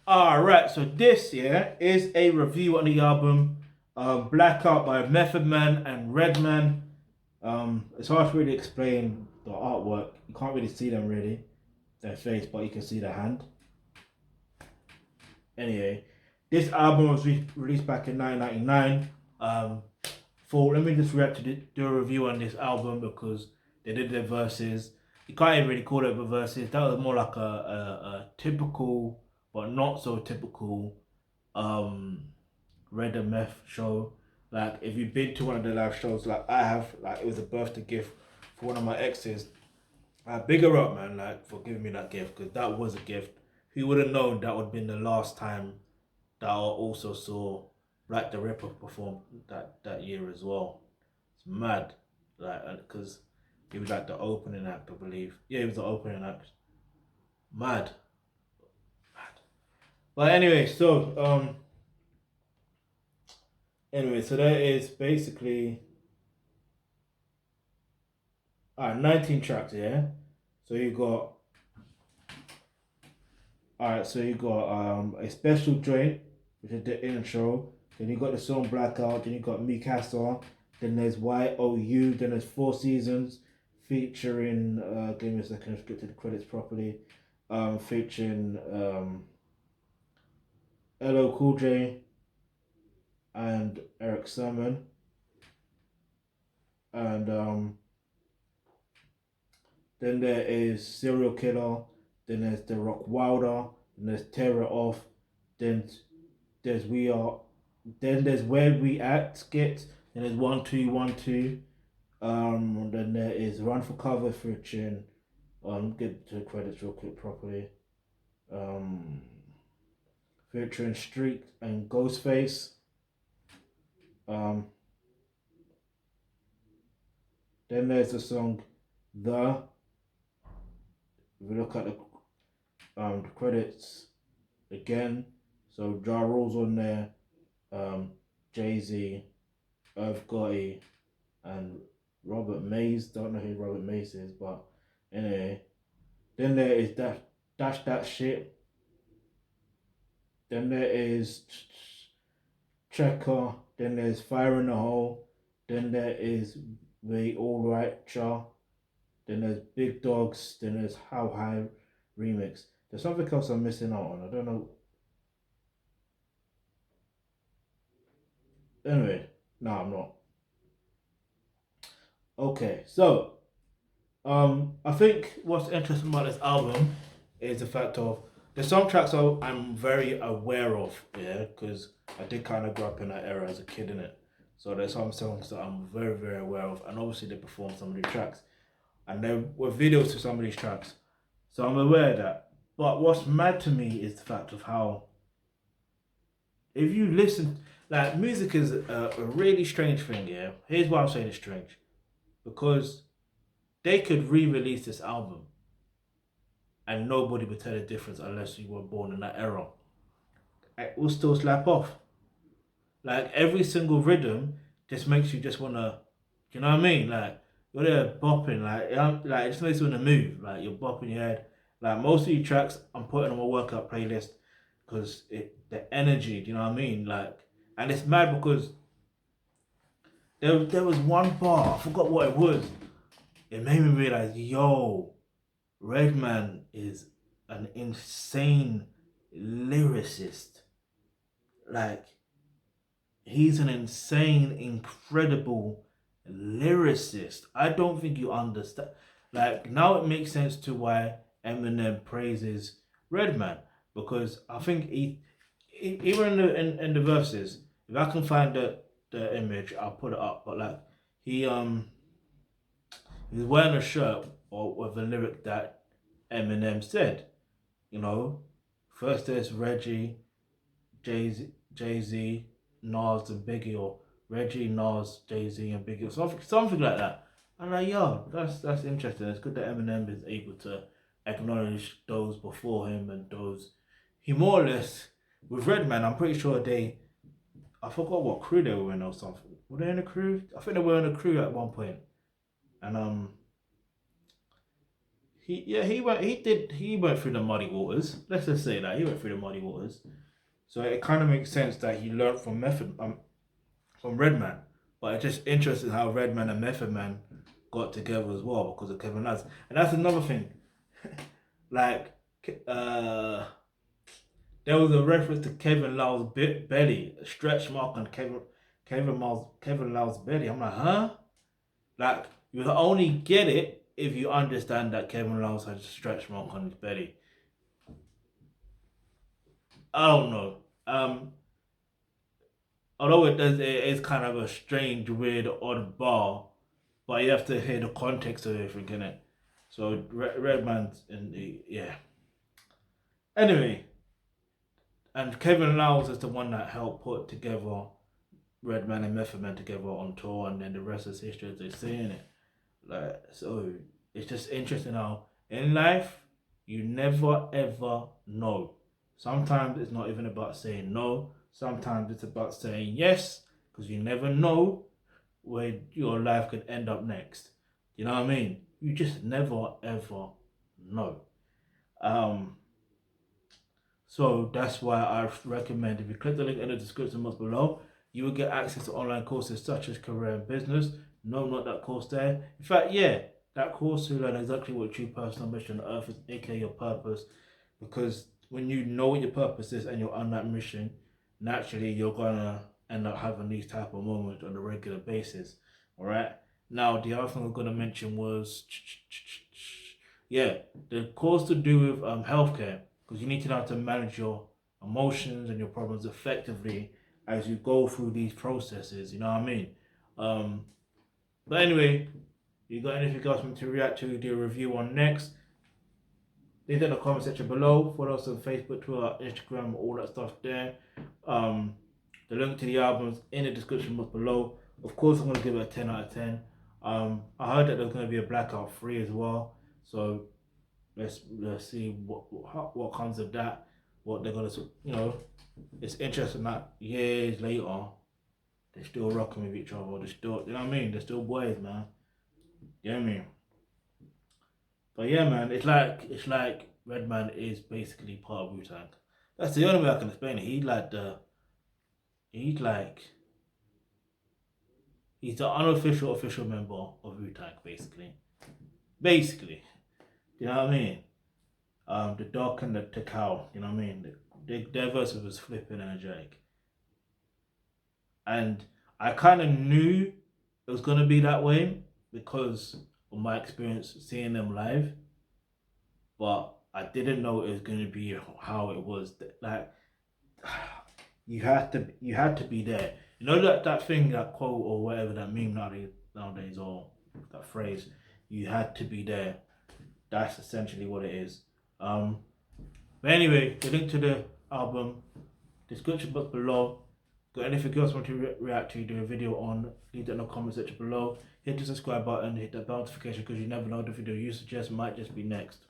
Alright, so this is a review on the album Blackout by Method Man and Redman. It's hard to really explain the artwork. You can't really see them really, their face, but you can see the hand. Anyway, this album was released back in 1999. Let me just do a review on this album because they did their verses. You can't even really call it a verses. That was more like a typical, but not so typical, Red and Meth show. Like if you've been to one of the live shows, like I have, like it was a birthday gift for one of my exes. Big her up, man, like for giving me that gift because that was a gift. Who would have known that would have been the last time that I also saw Black the Ripper perform that year as well. It's mad, like because he was like the opening act, I believe. Yeah, he was the opening act. Mad, mad. But so there is basically 19 tracks, yeah. So you got a special joint, which is the intro. Then you got the song Blackout. Then you got Mikasa. Then there's YOU. Then there's Four Seasons, featuring. Give me a second to get to the credits properly. Featuring LL Cool J and Eric Sermon. And then there is Serial Killer. Then there's The Rock Wilder. Then there's Terror Off. Then there's We Are. Then there's Where We At skit. Then there's 1212. Then there is Run for Cover featuring. Get to the credits real quick properly. Featuring Streak and Ghostface. Then there's the song The. If we look at the credits again, so Ja Rule's on there, Jay-Z, Irv Gotti, and Robert Mays. Don't know who Robert Mays is, but anyway. Then there is Dash That Shit. Then there is Checker. Then there's Fire in the Hole. Then there is We All Right Cha. Then there's Big Dogs. Then there's How High remix. There's something else I'm missing out on. I don't know. Anyway, no, I'm not. Okay, so I think what's interesting about this album is the fact of the song tracks I'm very aware of, yeah, because I did kind of grow up in that era as a kid in it. So there's some songs that I'm very, very aware of, and obviously they perform some of these tracks, and there were videos to some of these tracks, so I'm aware of that. But what's mad to me is the fact of how, if you listen, like music is a really strange thing, yeah. Here's why I'm saying it's strange, because they could re-release this album and nobody would tell the difference unless you were born in that era. It will still slap off. Like every single rhythm just makes you just wanna, you know what I mean? Like you're there bopping, like it just makes you wanna move. Like you're bopping your head. Like most of these tracks, I'm putting on my workout playlist because the energy. Do you know what I mean? Like, and it's mad because there was one bar, I forgot what it was. It made me realize, yo, Redman is an insane lyricist. Like, he's an insane, incredible lyricist. I don't think you understand. Like, now it makes sense to why Eminem praises Redman. Because I think even in the verses, if I can find the image, I'll put it up. But like, he he's wearing a shirt or with a lyric that Eminem said. You know, first there's Reggie, Jay Z, Nas, and Biggie, or Reggie, Nas, Jay Z, and Biggie, or something like that. And like, yo, that's interesting. It's good that Eminem is able to acknowledge those before him and those he more or less with Redman. I'm pretty sure I forgot what crew they were in or something. Were they in a crew? I think they were in a crew at one point, and he went through the muddy waters. Let's just say that he went through the muddy waters. So it kind of makes sense that he learned from Redman. But it's just interesting how Redman and Method Man got together as well because of Kevin Lance. And that's another thing. Like there was a reference to Kevin Lau's belly, a stretch mark on Kevin Lau's belly. I'm like, huh? Like you'll only get it if you understand that Kevin Love has a stretch mark on his belly. I don't know. Although it is kind of a strange, weird, odd bar, but you have to hear the context of everything, innit? So Redman's in the yeah. Anyway, and Kevin Lowes is the one that helped put together Redman and Method Man together on tour, and then the rest is history, as they say in it. Like so, it's just interesting how in life you never ever know. Sometimes it's not even about saying no. Sometimes it's about saying yes, because you never know where your life could end up next. You know what I mean? You just never ever know. Um, so that's why I recommend if you click the link in the description box below, you will get access to online courses such as career and business. No, not that course there. In fact, yeah, that course will learn exactly what true personal mission on earth is, aka your purpose. Because when you know what your purpose is and you're on that mission, naturally you're gonna end up having these type of moments on a regular basis. Alright? Now the other thing I'm gonna mention was yeah, the course to do with healthcare, because you need to know how to manage your emotions and your problems effectively as you go through these processes, you know what I mean? But anyway, you got anything else to react to, do a review on next? Leave it in the comment section below. Follow us on Facebook, Twitter, Instagram, all that stuff there. The link to the albums in the description box below. Of course, I'm going to give it a 10 out of 10. I heard that there's going to be a Blackout 3 as well. So let's see what comes of that. What they're going to, you know, it's interesting that years later, they're still rocking with each other. They're still, you know what I mean? They're still boys, man. You know what I mean? But yeah, man, it's like Redman is basically part of Wu-Tang. That's the only way I can explain it. He's the unofficial official member of Wu-Tang, basically. Basically, you know what I mean? The Doc and the Cow, you know what I mean? Their verse was flipping energetic, and I kind of knew it was gonna be that way because of my experience seeing them live, but I didn't know it was gonna be how it was. Like you had to be there. You know that thing, that quote or whatever, that meme nowadays or that phrase, you had to be there. That's essentially what it is. But anyway, the link to the album, description box below. Got anything else you want to react to, do a video on, leave that in the comment section below. Hit the subscribe button, hit that bell notification, because you never know the video you suggest might just be next.